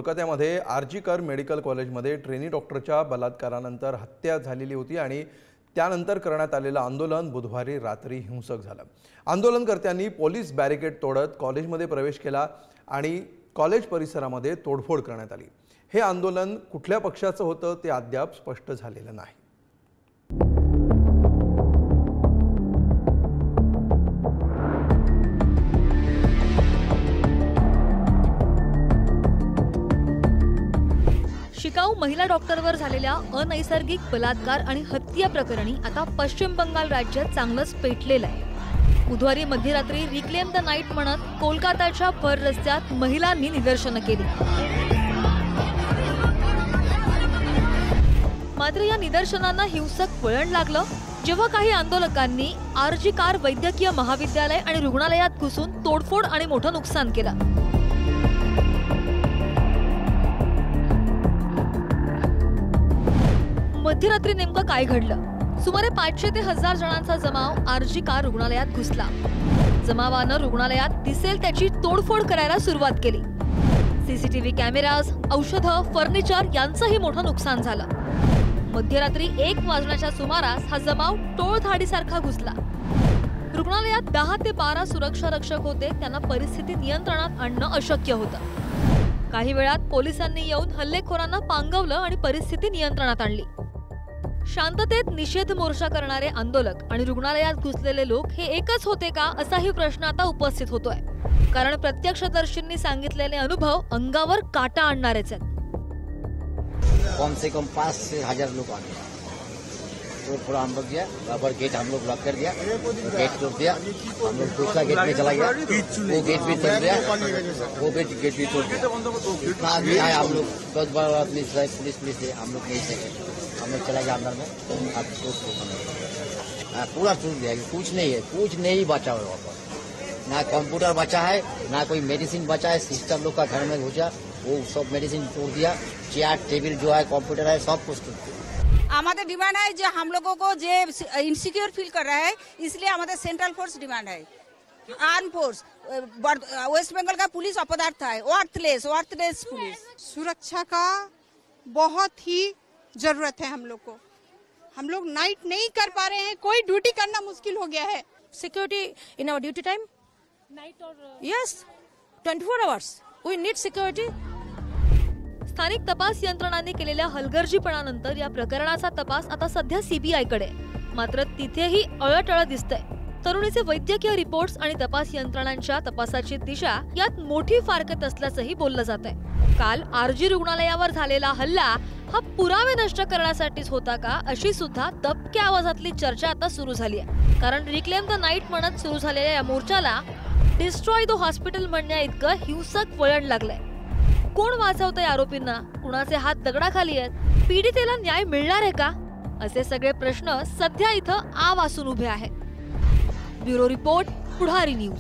कोलकात्यामध्ये आरजीकर मेडिकल कॉलेजमध्ये ट्रेनी डॉक्टरच्या बलात्कारानंतर हत्या झालेली होती आणि त्यानंतर करण्यात आलेलं आंदोलन बुधवारी रात्री हिंसक झालं। आंदोलनकर्त्यांनी पोलीस बॅरिकेड तोडत कॉलेजमध्ये प्रवेश केला आणि कॉलेज परिसरामध्ये तोडफोड करण्यात आली। हे आंदोलन कुठल्या पक्षाचं होतं ते अद्याप स्पष्ट झालेलं नाही। शिकाऊ महिला डॉक्टरवर झालेल्या अनैसर्गिक बलात्कार आणि हत्या प्रकरणी आता पश्चिम बंगाल राज्यात चांगलंच पेटलेलं आहे। बुधवारी मध्यरात्री रिक्लेम द नाईट म्हणत कोलकाताच्या भर रस्त्यात महिलांनी निदर्शनं केली। मात्र या निदर्शनांना हिंसक वळण लागलं जेव्हा काही आंदोलकांनी आरजीकर वैद्यकीय महाविद्यालय आणि रुग्णालयात घुसून तोडफोड आणि मोठं नुकसान केलं। मध्यरात्री नेमकं काय घडलं? सुमारे 500 ते 1000 जणांचा जमाव आरजीकर रुग्णालयात घुसला। जमावानं रुग्णालयात दिसेल त्याची तोडफोड करायला सुरुवात केली। सीसीटीव्ही कॅमेराज, औषधं, फर्निचर यांचंही मोठं नुकसान झालं। मध्यरात्री 1 वाजण्याच्या सुमारास हा जमाव टोळधाडीसारखा घुसला। रुग्णालयात 10 ते 12 सुरक्षा रक्षक होते, त्यांना परिस्थिती नियंत्रणात आणणं अशक्य होतं। काही वेळात पोलिसांनी येऊन हल्लेखोरांना पांगवलं आणि परिस्थिती नियंत्रणात आणली। शांततेत निषेध मोर्चा करणारे आंदोलक आणि रुग्णालयात घुसलेले लोक हे एकच होते का असाही प्रश्न आता उपस्थित होतोय, कारण प्रत्यक्षदर्शींनी सांगितलेले अनुभव अंगावर काटा आणणारेच आहेत। कम से कम 5 से 1000 लोग आ गए, तो थोड़ा हम लोग गया, रबर गेट हम लोग लॉक कर दिया, गेट तोड़ दिया, हम लोग दूसरा गेट में चला गया, वो गेट भी तोड़ दिया, वो गेट भी तोड़ दिया। इतना आदमी आया, हम लोग 10-12 आदमी पुलिस से हम लोग नहीं सके, हम लोग चला गया अंदर में, पूरा तोड़ दिया। कुछ नहीं है, कुछ नहीं बचा हुआ वहाँ पर, ना कंप्यूटर बचा है, ना कोई मेडिसिन बचा है। सिस्टम लोग का घर में घुसा, वो सब मेडिसिन तोड़ दिया, चेयर टेबल जो है कंप्यूटर है सब कुछ तोड़ दिया। हमारा डिमांड है जो हम लोगों को जो इनसिक्योर फील कर रहा है, इसलिए हमारा सेंट्रल फोर्स डिमांड है, आर्म फोर्स। वेस्ट बंगाल का पुलिस अपदार्थ है, वर्थलेस पुलिस। सुरक्षा का बहुत ही जरूरत है हम लोग को। हम लोग नाइट नहीं कर पा रहे हैं, कोई ड्यूटी करना मुश्किल हो गया है। Security in our duty time, night और yes 24 hours we need security. स्थानिक तपास यंत्रणांनी केलेल्या हलगर्जीपणानंतर या प्रकरणाचा तपास आता सध्या सीबीआय कडे, मात्र तिथेही अळटळ दिसतंय। तरुणीचे वैद्यकीय रिपोर्ट्स आणि तपास यंत्रणांच्या तपासाची दिशा यात मोठी फारकत असल्याचंही बोललं जातंय। काल आरजी रुग्णालयावर झालेला हल्ला हा पुरावे नष्ट करण्यासाठीच होता का अशी सुद्धा दबक्या आवाजातली चर्चा आता सुरू झाली आहे, कारण रिक्लेम द नाईट म्हणत सुरू झालेल्या या मोर्चाला डिस्ट्रॉय द हॉस्पिटल म्हणण्या इतकं हिंसक वळण लागलंय। कोण वाचवतंय आरोपींना? कुणाचे हात दगडाखाली आहेत? पीडितेला न्याय मिळणार आहे का? असे सगळे प्रश्न सध्या इथं आ वासून उभे आहेत। ब्युरो रिपोर्ट, पुढारी न्यूज।